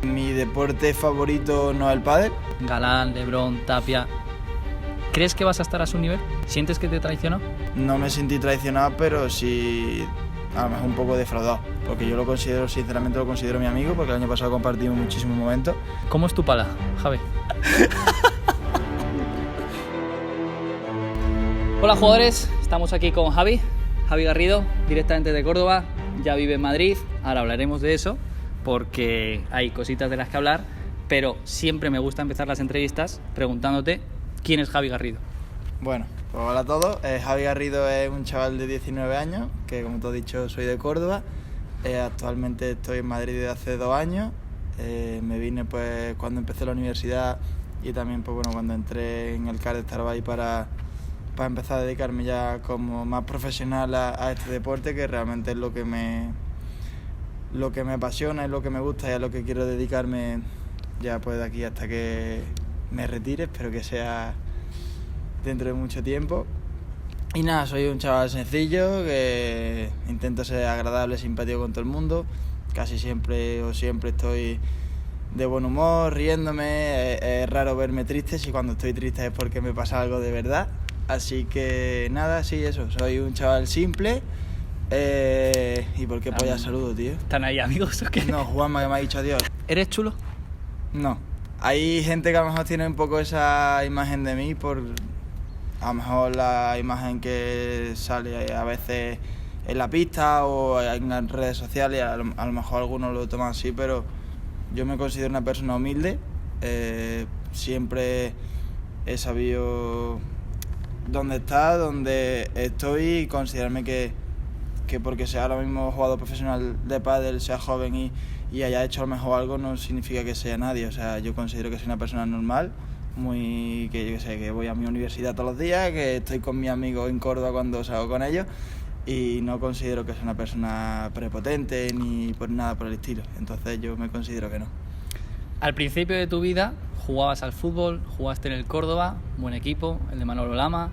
Mi deporte favorito no es el pádel. Galán, Lebrón, Tapia. ¿Crees que vas a estar a su nivel? ¿Sientes que te traicionó? No me sentí traicionado, pero sí a lo mejor un poco defraudado, porque yo lo considero, sinceramente lo considero mi amigo, porque el año pasado compartimos muchísimos momentos. ¿Cómo es tu pala, Javi? Hola jugadores, estamos aquí con Javi Garrido, directamente de Córdoba, ya vive en Madrid, ahora hablaremos de eso, porque hay cositas de las que hablar, pero siempre me gusta empezar las entrevistas preguntándote quién es Javi Garrido. Bueno, pues hola a todos. Javi Garrido es un chaval de 19 años, que como te he dicho soy de Córdoba. Actualmente estoy en Madrid desde hace 2 años. Me vine pues cuando empecé la universidad y también pues bueno cuando entré en el CAR de Starbay para empezar a dedicarme ya como más profesional a este deporte, que realmente es lo que me apasiona, es lo que me gusta y es lo que quiero dedicarme ya pues de aquí hasta que me retire, espero que sea dentro de mucho tiempo. Y nada, soy un chaval sencillo que intento ser agradable, simpático con todo el mundo. Casi siempre estoy de buen humor, riéndome. Es raro verme triste, si cuando estoy triste es porque me pasa algo de verdad. Así que nada, sí, eso, soy un chaval simple. ¿Y por qué polla saludo, tío? ¿Están ahí amigos o qué? No, Juanma, que me ha dicho adiós. ¿Eres chulo? No. Hay gente que a lo mejor tiene un poco esa imagen de mí por a lo mejor la imagen que sale a veces en la pista o en las redes sociales, a lo mejor algunos lo toman así, pero yo me considero una persona humilde. Siempre he sabido dónde estoy y considerarme que porque sea ahora mismo jugador profesional de pádel, sea joven y haya hecho a lo mejor algo, no significa que sea nadie. O sea, yo considero que soy una persona normal, que voy a mi universidad todos los días, que estoy con mis amigos en Córdoba cuando salgo con ellos, y no considero que sea una persona prepotente ni por nada por el estilo. Entonces yo me considero que no. Al principio de tu vida jugabas al fútbol, jugaste en el Córdoba, buen equipo, el de Manolo Lama,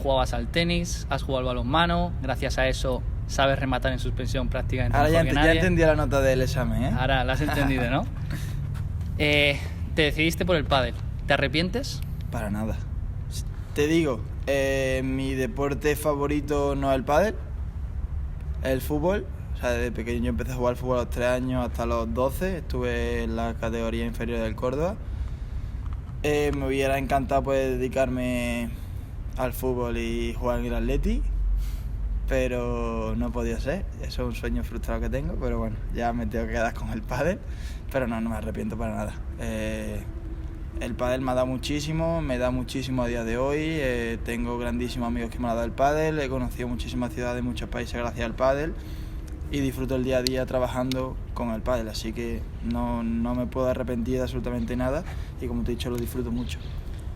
jugabas al tenis, has jugado al balonmano, gracias a eso sabes rematar en suspensión prácticamente ahora mejor que nadie. Ya entendí la nota del examen, ¿eh? Ahora la has entendido, ¿no? Te decidiste por el pádel. ¿Te arrepientes? Para nada. Te digo, mi deporte favorito no es el pádel, es el fútbol. O sea, desde pequeño yo empecé a jugar al fútbol a los 3 años hasta los 12. Estuve en la categoría inferior del Córdoba. Me hubiera encantado pues dedicarme al fútbol y jugar en el Atleti, pero no podía ser. Eso es un sueño frustrado que tengo, pero bueno, ya me tengo que quedar con el pádel. Pero no me arrepiento para nada. El pádel me ha dado muchísimo, me da muchísimo a día de hoy. Tengo grandísimos amigos que me han dado el pádel, he conocido muchísimas ciudades, muchos países gracias al pádel y disfruto el día a día trabajando con el pádel, así que no me puedo arrepentir de absolutamente nada y como te he dicho lo disfruto mucho.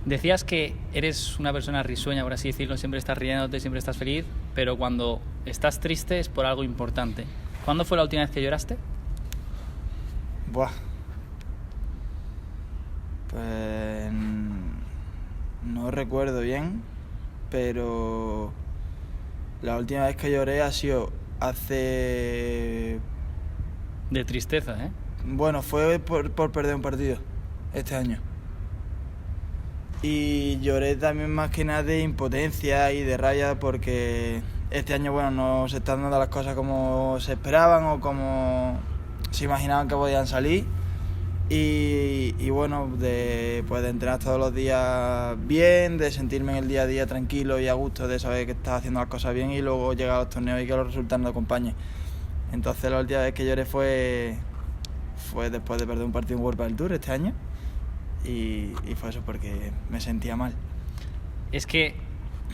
Decías que eres una persona risueña, por así decirlo, siempre estás riéndote, siempre estás feliz, pero cuando estás triste es por algo importante. ¿Cuándo fue la última vez que lloraste? Buah. Pues no recuerdo bien, pero la última vez que lloré ha sido hace... De tristeza, ¿eh? Bueno, fue por perder un partido este año. Y lloré también más que nada de impotencia y de rabia porque este año bueno no se están dando las cosas como se esperaban o como se imaginaban que podían salir. Y bueno, de entrenar todos los días bien, de sentirme en el día a día tranquilo y a gusto, de saber que estás haciendo las cosas bien y luego llegar a los torneos y que los resultados nos acompañen. Entonces la última vez que lloré fue después de perder un partido en World Padel Tour este año y fue eso porque me sentía mal. Es que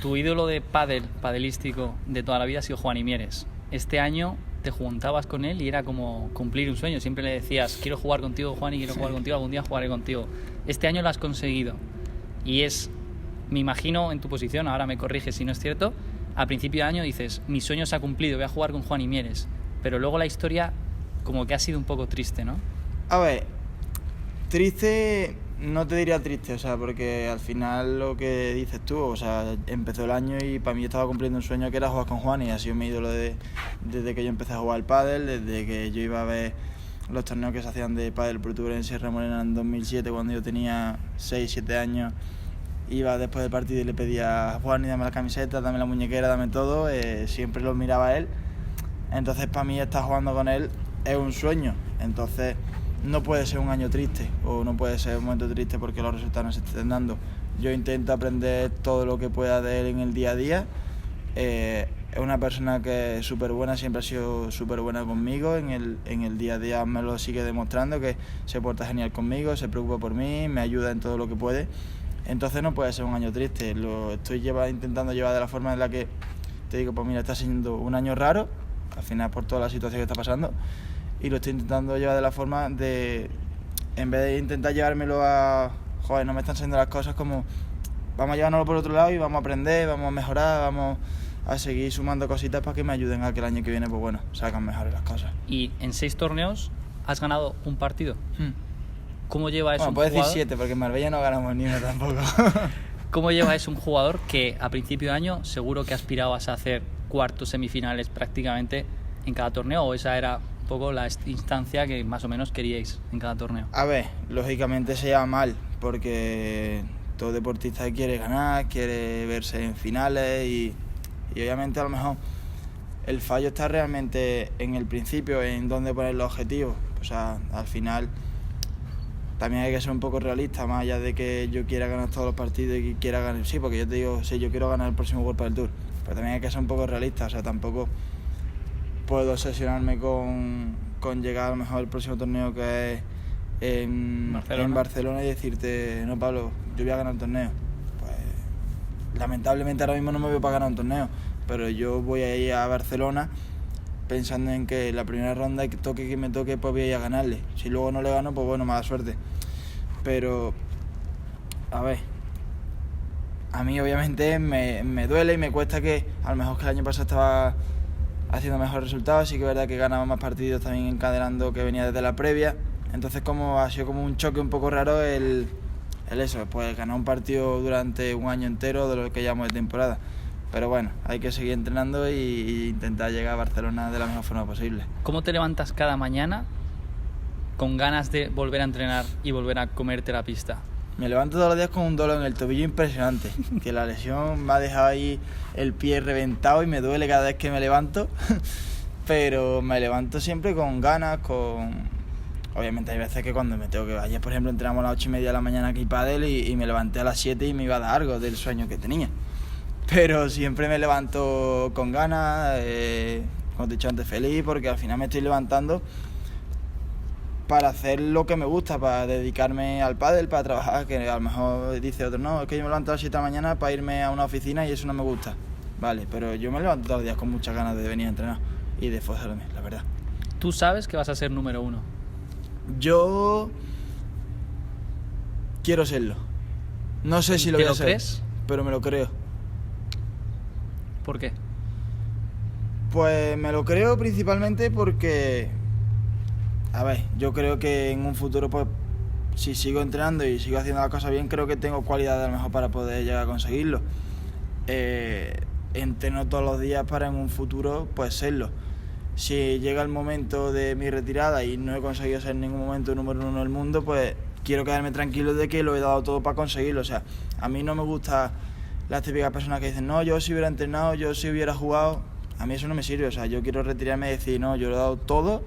tu ídolo de padelístico de toda la vida ha sido Juan Mieres. Este año te juntabas con él y era como cumplir un sueño. Siempre le decías, quiero jugar contigo, Juan, y quiero jugar contigo, algún día jugaré contigo. Este año lo has conseguido. Y me imagino en tu posición, ahora me corriges si no es cierto, a principio de año dices, mi sueño se ha cumplido, voy a jugar con Juan Mieres. Pero luego la historia como que ha sido un poco triste, ¿no? A ver, Triste, no te diría triste, o sea, porque al final lo que dices tú, o sea, empezó el año y para mí estaba cumpliendo un sueño que era jugar con Juan y ha sido mi ídolo desde que yo empecé a jugar al pádel, desde que yo iba a ver los torneos que se hacían de pádel Pro Tour en Sierra Morena en 2007, cuando yo tenía 6, 7 años. Iba después del partido y le pedía a Juan, dame la camiseta, dame la muñequera, dame todo, siempre lo miraba a él. Entonces para mí estar jugando con él es un sueño, entonces no puede ser un año triste o no puede ser un momento triste porque los resultados no se estén dando. Yo intento aprender todo lo que pueda de él en el día a día. Es una persona que es súper buena, siempre ha sido súper buena conmigo, en el día a día me lo sigue demostrando, que se porta genial conmigo, se preocupa por mí, me ayuda en todo lo que puede. Entonces no puede ser un año triste, lo estoy intentando llevar de la forma en la que te digo, pues mira, está siendo un año raro, al final por toda la situación que está pasando, y lo estoy intentando llevar de la forma de, en vez de intentar llevármelo a, joder, no me están saliendo las cosas, como vamos a llevárnoslo por otro lado y vamos a aprender, vamos a mejorar, vamos a seguir sumando cositas para que me ayuden a que el año que viene, pues bueno, salgan mejores las cosas. Y en 6 torneos has ganado un partido. ¿Cómo lleva eso bueno, un puedes jugador? decir 7, porque en Marbella no ganamos ni uno tampoco. ¿Cómo lleva eso un jugador que a principio de año seguro que aspirabas a hacer cuartos, semifinales prácticamente en cada torneo, o esa era un poco la instancia que más o menos queríais en cada torneo? A ver, lógicamente se lleva mal, porque todo deportista quiere ganar, quiere verse en finales y obviamente a lo mejor el fallo está realmente en el principio, en dónde poner los objetivos. O sea, al final también hay que ser un poco realista, más allá de que yo quiera ganar todos los partidos y quiera ganar, sí, porque yo te digo, sí, yo quiero ganar el próximo World del Tour, pero también hay que ser un poco realista, o sea, tampoco puedo obsesionarme con llegar a lo mejor al próximo torneo que es en Barcelona y decirte, no, Pablo, yo voy a ganar un torneo. Pues lamentablemente ahora mismo no me veo para ganar un torneo, pero yo voy a ir a Barcelona pensando en que la primera ronda, que toque que me toque, pues voy a ir a ganarle. Si luego no le gano, pues bueno, mala suerte. Pero, a ver, a mí obviamente me duele y me cuesta, que a lo mejor que el año pasado estaba haciendo mejores resultados, sí que es verdad que ganaba más partidos también encadenando que venía desde la previa. Entonces como ha sido como un choque un poco raro el eso, pues ganar un partido durante un año entero de lo que llamamos de temporada. Pero bueno, hay que seguir entrenando y intentar llegar a Barcelona de la mejor forma posible. ¿Cómo te levantas cada mañana con ganas de volver a entrenar y volver a comerte la pista? Me levanto todos los días con un dolor en el tobillo impresionante, que la lesión me ha dejado ahí el pie reventado y me duele cada vez que me levanto, pero me levanto siempre con ganas, Obviamente hay veces que cuando me tengo que... Ayer, por ejemplo, entrenamos a las 8:30 de la mañana aquí pádel y me levanté a las 7 y me iba a dar algo del sueño que tenía. Pero siempre me levanto con ganas, como te he dicho antes, feliz, porque al final me estoy levantando para hacer lo que me gusta, para dedicarme al pádel, para trabajar, que a lo mejor dice otro, no, es que yo me levanto a las 7 de la mañana para irme a una oficina y eso no me gusta. Vale, pero yo me levanto todos los días con muchas ganas de venir a entrenar y de esforzarme, la verdad. ¿Tú sabes que vas a ser número 1? Yo quiero serlo. No sé si lo voy a ser, crees? Pero me lo creo. ¿Por qué? Pues me lo creo principalmente porque, a ver, yo creo que en un futuro, pues, si sigo entrenando y sigo haciendo las cosas bien, creo que tengo cualidades a lo mejor para poder llegar a conseguirlo. Entreno todos los días para en un futuro, pues, serlo. Si llega el momento de mi retirada y no he conseguido ser en ningún momento número 1 del mundo, pues quiero quedarme tranquilo de que lo he dado todo para conseguirlo. O sea, a mí no me gusta las típicas personas que dicen, no, yo si hubiera entrenado, yo si hubiera jugado. A mí eso no me sirve, o sea, yo quiero retirarme y decir, no, yo lo he dado todo,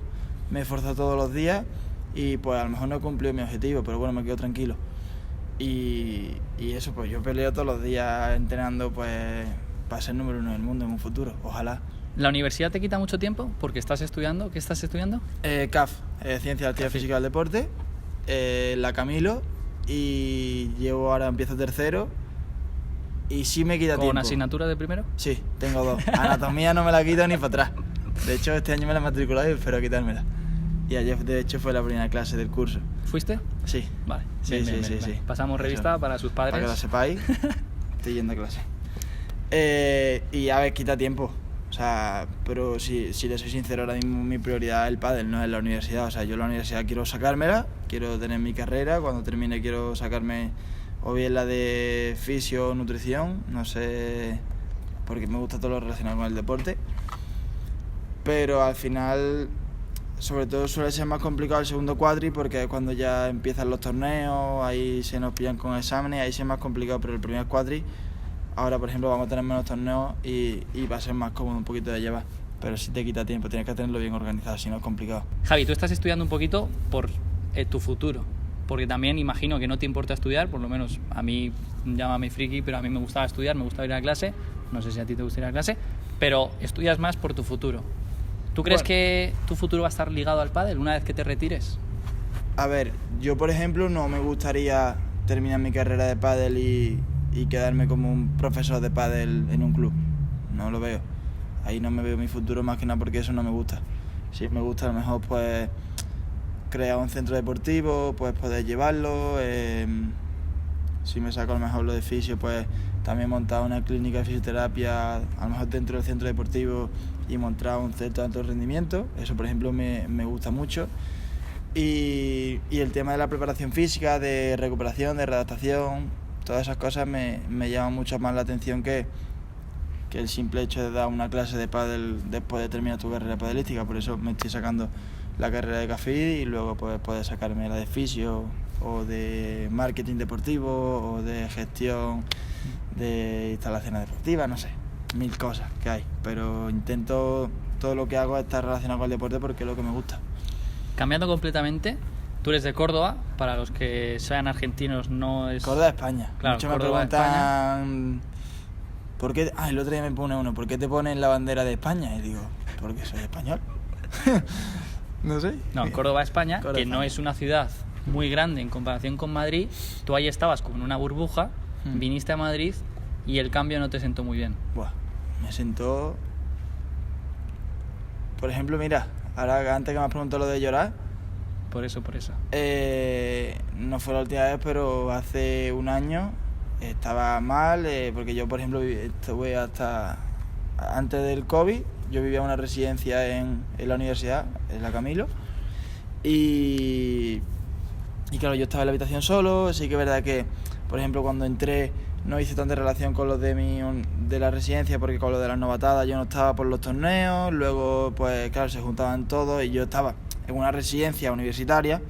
me he esforzado todos los días y pues a lo mejor no he cumplido mi objetivo, pero bueno, me quedo tranquilo. Y eso, pues yo peleo todos los días entrenando, pues para ser número 1 del mundo en un futuro, ojalá. ¿La universidad te quita mucho tiempo porque estás estudiando? ¿Qué estás estudiando? CAF, Ciencia de la Actividad Física y del Deporte, la Camilo, y ahora empiezo tercero. Y sí me quita tiempo. ¿Con asignatura de primero? Sí, tengo 2. Anatomía no me la quito ni para atrás. De hecho, este año me la he matriculado y espero quitármela. Y ayer, de hecho, fue la primera clase del curso. ¿Fuiste? Sí. Vale. Sí. Pasamos revista Eso, para sus padres. para que lo sepáis. Estoy yendo a clase. Y a ver, quita tiempo. O sea, pero si le soy sincero, ahora mismo mi prioridad es el pádel, no es la universidad. O sea, yo en la universidad quiero sacármela, quiero tener mi carrera, cuando termine quiero sacarme o bien la de fisio o nutrición, no sé, porque me gusta todo lo relacionado con el deporte. Pero al final, sobre todo suele ser más complicado el segundo cuatri, porque es cuando ya empiezan los torneos, ahí se nos pillan con exámenes, ahí sí es más complicado, pero el primer cuatri, ahora por ejemplo vamos a tener menos torneos y va a ser más cómodo un poquito de llevar, pero si te quita tiempo, tienes que tenerlo bien organizado, si no es complicado. Javi, tú estás estudiando un poquito por tu futuro, porque también imagino que no te importa estudiar, por lo menos a mí, llámame friki, pero a mí me gustaba estudiar, me gustaba ir a clase, no sé si a ti te gusta ir a clase, pero estudias más por tu futuro. ¿Tú crees que tu futuro va a estar ligado al pádel una vez que te retires? A ver, yo por ejemplo no me gustaría terminar mi carrera de pádel y quedarme como un profesor de pádel en un club. No lo veo. Ahí no me veo mi futuro, más que nada porque eso no me gusta. Si me gusta a lo mejor pues crear un centro deportivo, pues poder llevarlo. Si me saco a lo mejor lo de fisio, pues también montar una clínica de fisioterapia, a lo mejor dentro del centro deportivo, y montar un centro de alto rendimiento. Eso por ejemplo me gusta mucho. Y el tema de la preparación física, de recuperación, de readaptación, todas esas cosas me llaman mucho más la atención que el simple hecho de dar una clase de pádel después de terminar tu carrera padelística. Por eso me estoy sacando la carrera de CAFID y luego pues poder sacarme la de fisio o de marketing deportivo o de gestión de instalaciones deportivas, no sé, 1000 cosas que hay, pero intento todo lo que hago estar relacionado con el deporte porque es lo que me gusta. Cambiando completamente, tú eres de Córdoba, para los que sean argentinos no es... Córdoba, España. Claro, muchos Córdoba, me preguntan ¿por qué? El otro día me pone uno, ¿por qué te ponen la bandera de España? Y digo, porque soy español. No sé. No, Córdoba, España, Córdoba, que España. no es una ciudad muy grande en comparación con Madrid. Tú ahí estabas como en una burbuja, viniste a Madrid y el cambio no te sentó muy bien. Buah, me sentó... Por ejemplo, mira, ahora antes que me has preguntado lo de llorar, Por eso. no fue la última vez, pero hace un año estaba mal, porque yo, por ejemplo, estuve hasta antes del COVID, yo vivía en una residencia en la universidad, en la Camilo, y claro, yo estaba en la habitación solo. Sí que es verdad que, por ejemplo, cuando entré no hice tanta relación con los de la residencia, porque con los de las novatadas yo no estaba por los torneos. Luego, pues claro, se juntaban todos y yo estaba en una residencia universitaria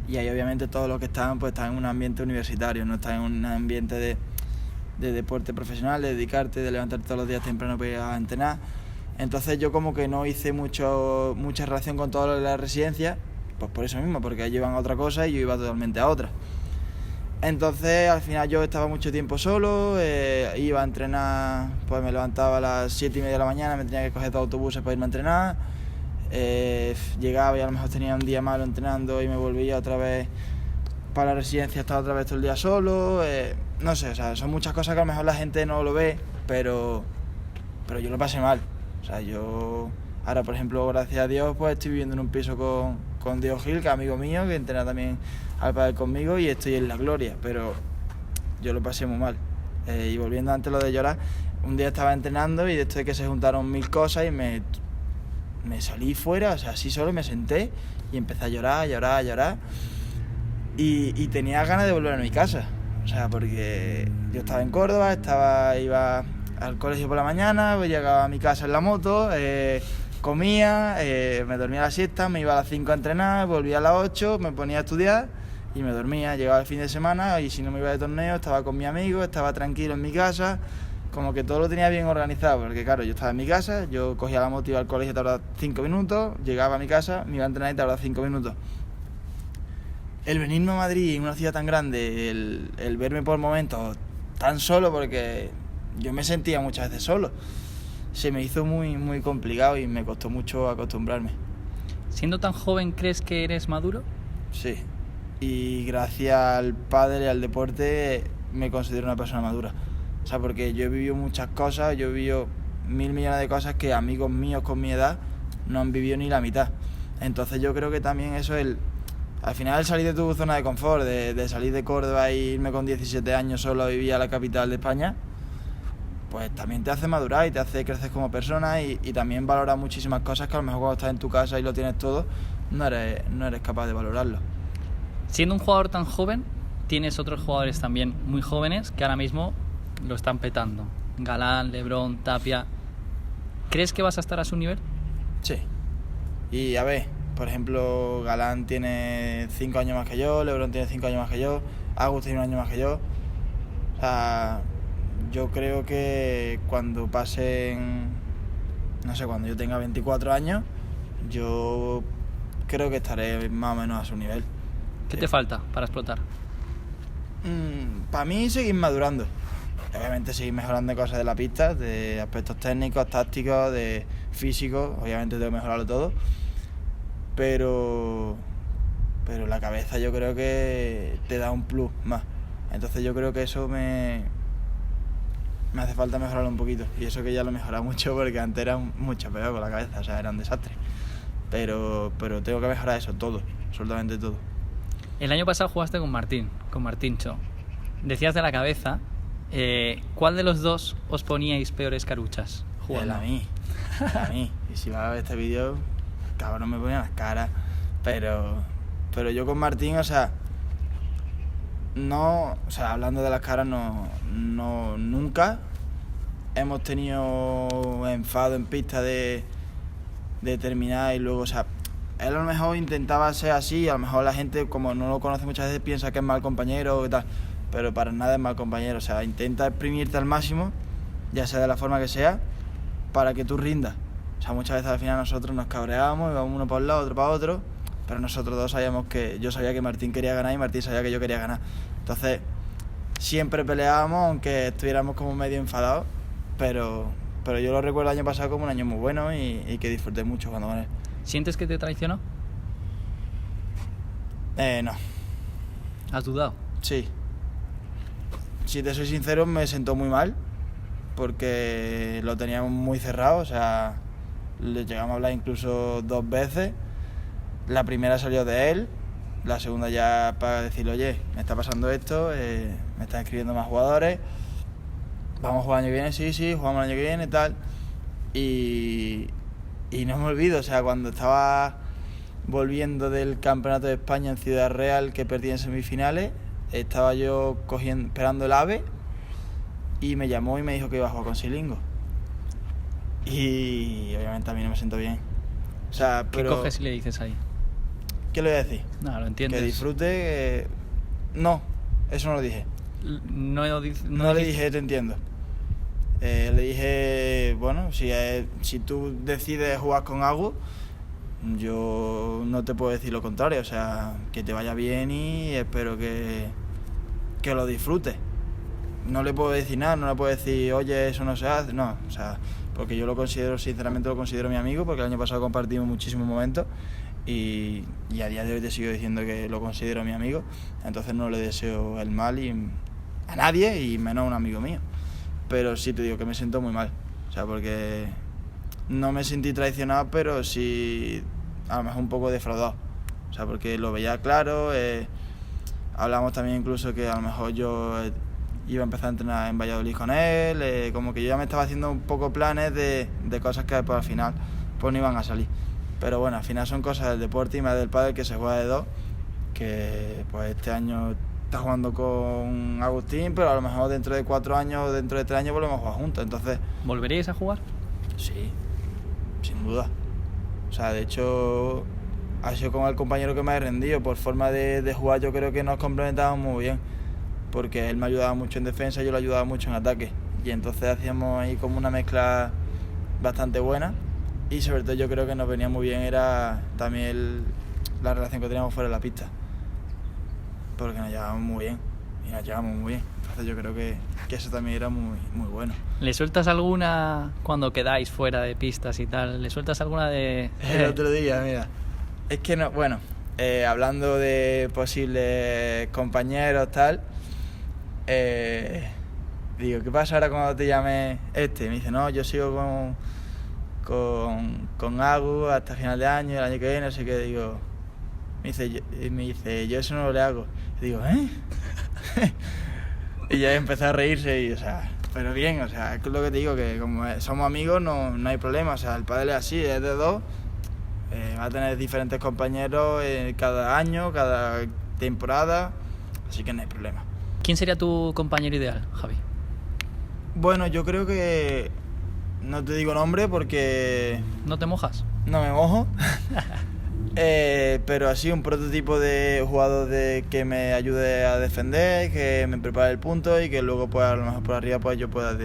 y ahí obviamente todos los que estaban pues estaban en un ambiente universitario, no estaban en un ambiente de deporte profesional, de dedicarte, de levantarte todos los días temprano para ir a entrenar. Entonces yo como que no hice mucha relación con todos los de la residencia, pues por eso mismo, porque ellos iban a otra cosa y yo iba totalmente a otra. Entonces al final yo estaba mucho tiempo solo, iba a entrenar, pues me levantaba a las 7:30 de la mañana, me tenía que coger 2 autobuses para irme a entrenar, llegaba y a lo mejor tenía un día malo entrenando y me volvía otra vez para la residencia, estaba otra vez todo el día solo, no sé, o sea, son muchas cosas que a lo mejor la gente no lo ve, pero yo lo pasé mal. O sea, yo ahora, por ejemplo, gracias a Dios, pues estoy viviendo en un piso con Diego Gil, que es amigo mío, que entrena también al pádel conmigo, y estoy en la gloria, pero yo lo pasé muy mal. Y volviendo antes lo de llorar, un día estaba entrenando y después de que se juntaron 1000 cosas y me salí fuera, o sea, así solo me senté y empecé a llorar. Y tenía ganas de volver a mi casa, o sea, porque yo estaba en Córdoba, iba al colegio por la mañana, pues llegaba a mi casa en la moto, comía, me dormía a la siesta, me iba a las 5 a entrenar, volvía a las 8, me ponía a estudiar y me dormía. Llegaba el fin de semana y si no me iba de torneo estaba con mi amigo, estaba tranquilo en mi casa, como que todo lo tenía bien organizado, porque claro, yo estaba en mi casa, yo cogía la moto, iba al colegio, tardaba 5 minutos, llegaba a mi casa, me iba a entrenar y tardaba 5 minutos. El venirme a Madrid, en una ciudad tan grande, el verme por momentos tan solo, porque yo me sentía muchas veces solo, se me hizo muy, muy complicado y me costó mucho acostumbrarme. Siendo tan joven, ¿crees que eres maduro? Sí, y gracias al pádel y al deporte me considero una persona madura. O sea, porque yo he vivido muchas cosas, yo he vivido 1000 millones de cosas que amigos míos con mi edad no han vivido ni la mitad. Entonces yo creo que también eso es al final el salir de tu zona de confort, de salir de Córdoba e irme con 17 años solo a vivir a la capital de España, pues también te hace madurar y te hace crecer como persona y también valorar muchísimas cosas que a lo mejor cuando estás en tu casa y lo tienes todo, no eres capaz de valorarlo. Siendo un jugador tan joven, tienes otros jugadores también muy jóvenes que ahora mismo lo están petando. Galán, LeBron, Tapia. ¿Crees que vas a estar a su nivel? Sí. Y a ver, por ejemplo, Galán tiene 5 años más que yo, LeBron tiene 5 años más que yo, Agus tiene 1 año más que yo. O sea, yo creo que cuando pasen, no sé, cuando yo tenga 24 años, yo creo que estaré más o menos a su nivel. ¿Qué te falta para explotar? Para mí seguir madurando. Obviamente seguir mejorando cosas de la pista, de aspectos técnicos, tácticos, de físico. Obviamente tengo que mejorarlo todo. Pero la cabeza yo creo que te da un plus más. Entonces yo creo que eso me hace falta mejorarlo un poquito. Y eso que ya lo he mejorado mucho porque antes era mucho peor con la cabeza, o sea, era un desastre. Pero tengo que mejorar eso, todo, absolutamente todo. El año pasado jugaste con Martíncho. Decías de la cabeza, ¿cuál de los dos os poníais peores caruchas jugando? A mí. Y si vas a ver este vídeo, cabrón, me ponía las caras. Pero yo con Martín, o sea, hablando de las caras, nunca hemos tenido enfado en pista de terminar y luego, o sea, él a lo mejor intentaba ser así, a lo mejor la gente, como no lo conoce muchas veces, piensa que es mal compañero y tal, pero para nada es mal compañero, o sea, intenta exprimirte al máximo, ya sea de la forma que sea, para que tú rindas. O sea, muchas veces al final nosotros nos cabreábamos, íbamos uno para un lado, otro para otro, pero nosotros dos sabíamos que yo sabía que Martín quería ganar y Martín sabía que yo quería ganar. Entonces, siempre peleábamos, aunque estuviéramos como medio enfadados, pero yo lo recuerdo el año pasado como un año muy bueno y que disfruté mucho jugando con él. ¿Sientes que te traicionó? No. ¿Has dudado? Sí. Si te soy sincero, me sentó muy mal, porque lo teníamos muy cerrado, o sea, le llegamos a hablar incluso 2 veces. La primera salió de él, la segunda ya para decirle, oye, me está pasando esto, me están escribiendo más jugadores, vamos a jugar el año que viene, sí, jugamos el año que viene, tal. Y no me olvido, o sea, cuando estaba volviendo del Campeonato de España en Ciudad Real, que perdí en semifinales, estaba yo esperando el AVE y me llamó y me dijo que iba a jugar con Silingo. Y obviamente a mí no me siento bien. O sea, pero ¿Qué coges y le dices ahí? ¿qué le voy a decir? No, lo entiendes. Que disfrute. No, eso no lo dije. No le dije, te entiendo. Le dije, bueno, si tú decides jugar con Agus, yo no te puedo decir lo contrario, o sea, que te vaya bien y espero que lo disfrutes. No le puedo decir nada, no le puedo decir, oye, eso no se hace, no, o sea, porque yo sinceramente lo considero mi amigo, porque el año pasado compartimos muchísimos momentos y a día de hoy te sigo diciendo que lo considero mi amigo, entonces no le deseo el mal a nadie y menos a un amigo mío. Pero sí te digo que me siento muy mal, o sea, porque no me sentí traicionado, pero sí a lo mejor un poco defraudado, o sea, porque lo veía claro, hablamos también incluso que a lo mejor yo iba a empezar a entrenar en Valladolid con él, como que yo ya me estaba haciendo un poco planes de cosas que pues, al final pues no iban a salir. Pero bueno, al final son cosas del deporte y más del pádel, que se juega de dos, que pues este año está jugando con Agustín, pero a lo mejor dentro de 4 años o dentro de 3 años volvemos a jugar juntos, entonces... ¿Volveríais a jugar? Sí, sin duda. O sea, de hecho, ha sido como el compañero que me ha rendido. Por forma de jugar yo creo que nos complementábamos muy bien, porque él me ayudaba mucho en defensa y yo le ayudaba mucho en ataque. Y entonces hacíamos ahí como una mezcla bastante buena. Y sobre todo yo creo que nos venía muy bien era también la relación que teníamos fuera de la pista, porque nos llevábamos muy bien y nos llevamos muy bien. Entonces yo creo que eso también era muy, muy bueno. ¿Le sueltas alguna cuando quedáis fuera de pistas y tal? ¿Le sueltas alguna de...? El otro día, mira, es que no, bueno, hablando de posibles compañeros, tal, digo, ¿qué pasa ahora cuando te llame este? Me dice, no, yo sigo con Agus hasta final de año, el año que viene, no sé qué, digo... Me dice, yo eso no le hago. Y digo, ¿eh? Y ya empezó a reírse y, o sea, Pero bien, o sea, es lo que te digo, que como somos amigos no hay problema, o sea, el pádel es así, es de dos, va a tener diferentes compañeros cada año, cada temporada, así que no hay problema. ¿Quién sería tu compañero ideal, Javi? Bueno, yo creo que no te digo nombre porque ¿No te mojas? no me mojo, pero así un prototipo de jugador que me ayude a defender, que me prepare el punto y que luego pues a lo mejor por arriba pues yo pueda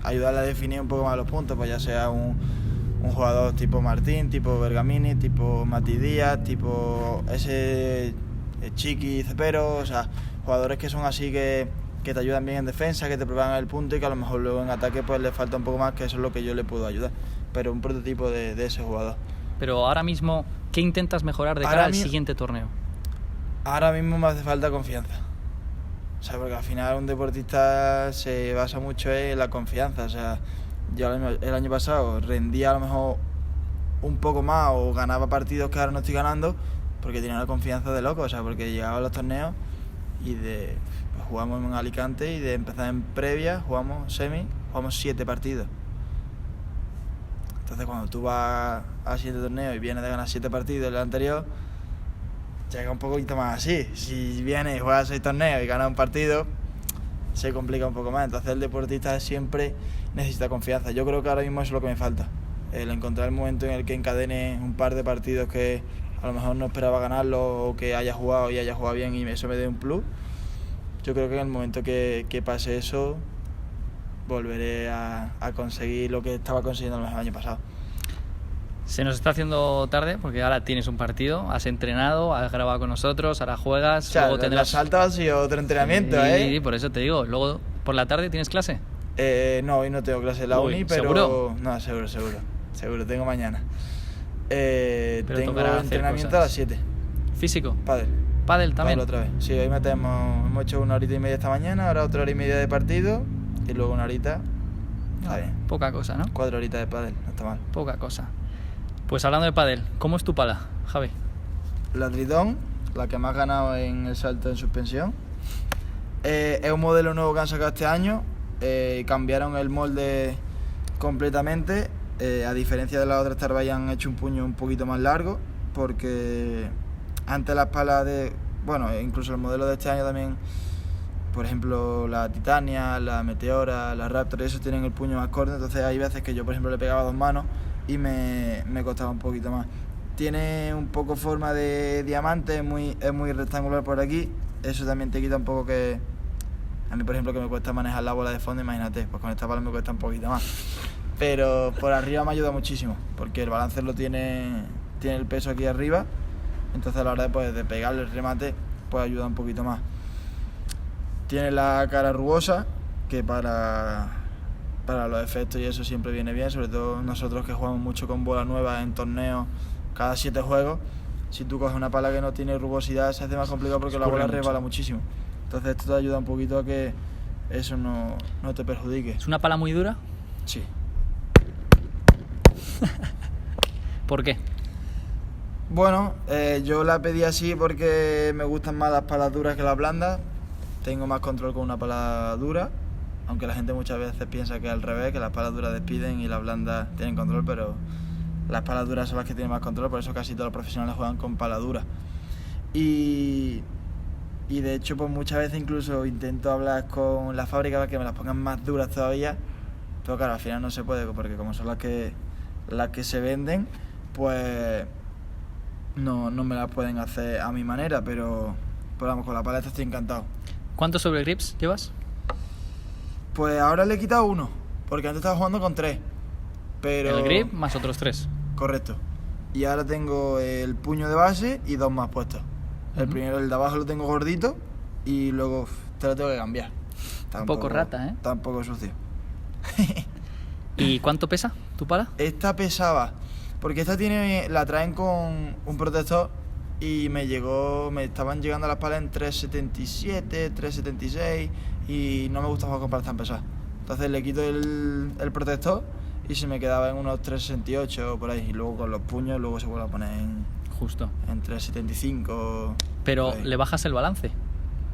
ayudarle a definir un poco más los puntos, pues ya sea un jugador tipo Martín, tipo Bergamini, tipo Mati Díaz, tipo ese Chiqui Cepero, o sea, jugadores que son así que te ayudan bien en defensa, que te preparan el punto y que a lo mejor luego en ataque pues le falta un poco más, que eso es lo que yo le puedo ayudar, pero un prototipo de ese jugador. Pero ahora mismo, ¿qué intentas mejorar de cara al siguiente torneo? Ahora mismo me hace falta confianza. O sea, porque al final un deportista se basa mucho en la confianza. O sea, yo el año pasado rendía a lo mejor un poco más o ganaba partidos que ahora no estoy ganando porque tenía una confianza de loco. O sea, porque llegaba a los torneos y pues jugamos en Alicante y de empezar en previa, jugamos 7 partidos. Entonces cuando tú vas a 7 torneos y vienes de ganar 7 partidos el anterior, llega un poquito más así. Si vienes y juegas 6 torneos y ganas un partido, se complica un poco más. Entonces el deportista siempre necesita confianza. Yo creo que ahora mismo eso es lo que me falta. El encontrar el momento en el que encadene un par de partidos que a lo mejor no esperaba ganarlo o que haya jugado bien y eso me dé un plus. Yo creo que en el momento que pase eso, volveré a conseguir lo que estaba consiguiendo el año pasado. Se nos está haciendo tarde porque ahora tienes un partido, has entrenado, has grabado con nosotros, ahora juegas, O sea, luego tendrás... la salta ha sido otro entrenamiento, Sí, por eso te digo. Luego, ¿por la tarde tienes clase? No, hoy no tengo clase en la uni, pero... ¿seguro? No, seguro, tengo mañana. Pero tengo entrenamiento a las 7. ¿Físico? Pádel también. Otra vez. Sí, hoy hemos hecho 1 horita y media esta mañana, ahora 1 hora y media de partido y luego 1 horita. Está bien. Poca cosa, ¿no? 4 horitas de pádel, no está mal. Poca cosa. Pues hablando de pádel, ¿cómo es tu pala, Javi? La Tritón, la que más ha ganado en el salto en suspensión. Es un modelo nuevo que han sacado este año. Cambiaron el molde completamente. A diferencia de las otras Tarbay han hecho un puño un poquito más largo, porque antes las palas incluso el modelo de este año también, por ejemplo la Titania, la Meteora, la Raptor, esos tienen el puño más corto, entonces hay veces que yo por ejemplo le pegaba 2 manos y me costaba un poquito más. Tiene un poco forma de diamante, es muy rectangular por aquí, eso también te quita un poco que... A mí por ejemplo que me cuesta manejar la bola de fondo, imagínate, pues con esta pala me cuesta un poquito más. Pero por arriba me ayuda muchísimo, porque el balancer lo tiene el peso aquí arriba, entonces a la hora de pegarle el remate, pues ayuda un poquito más. Tiene la cara rugosa, que para los efectos y eso siempre viene bien, sobre todo nosotros que jugamos mucho con bola nueva en torneos cada 7 juegos. Si tú coges una pala que no tiene rugosidad se hace más complicado porque la bola resbala muchísimo. Entonces esto te ayuda un poquito a que eso no te perjudique. ¿Es una pala muy dura? Sí. ¿Por qué? Bueno, yo la pedí así porque me gustan más las palas duras que las blandas. Tengo más control con una pala dura, aunque la gente muchas veces piensa que es al revés, que las palas duras despiden y las blandas tienen control, pero las palas duras son las que tienen más control, por eso casi todos los profesionales juegan con pala dura. Y de hecho pues muchas veces incluso intento hablar con la fábrica para que me las pongan más duras todavía, pero claro, al final no se puede, porque como son las que se venden, pues no me las pueden hacer a mi manera, pero vamos, con la pala esta estoy encantado. ¿Cuántos sobregrips llevas? Pues ahora le he quitado 1, porque antes estaba jugando con 3, pero... El grip más otros 3. Correcto. Y ahora tengo el puño de base y 2 más puestos. El primero, el de abajo, lo tengo gordito y luego te lo tengo que cambiar. Está un poco rata, ¿eh? Está un poco sucio. ¿Y cuánto pesa tu pala? Esta pesaba, porque esta la traen con un protector y me estaban llegando las palas en 3,77, 3,76 y no me gusta jugar con palas tan pesadas. Entonces le quito el protector y se me quedaba en unos 3,68 o por ahí, y luego con los puños luego se vuelve a poner en 3,75. Pero le bajas el balance,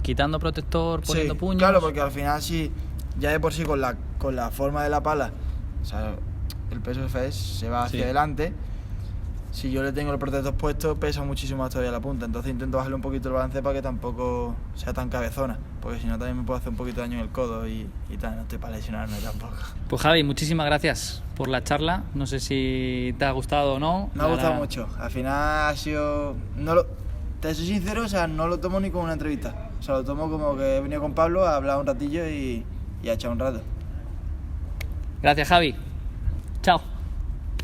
quitando protector, poniendo puños. Claro, porque al final si ya de por sí con la forma de la pala, o sea, el peso se va hacia adelante. Si yo le tengo el protector puesto, pesa muchísimo más todavía la punta. Entonces intento bajarle un poquito el balance para que tampoco sea tan cabezona. Porque si no, también me puede hacer un poquito de daño en el codo y tal. No estoy para lesionarme tampoco. Pues Javi, muchísimas gracias por la charla. No sé si te ha gustado o no. Me ha gustado mucho. Al final ha sido... te soy sincero, o sea, no lo tomo ni como una entrevista. O sea, lo tomo como que he venido con Pablo a hablar un ratillo y a echar un rato. Gracias, Javi. Chao.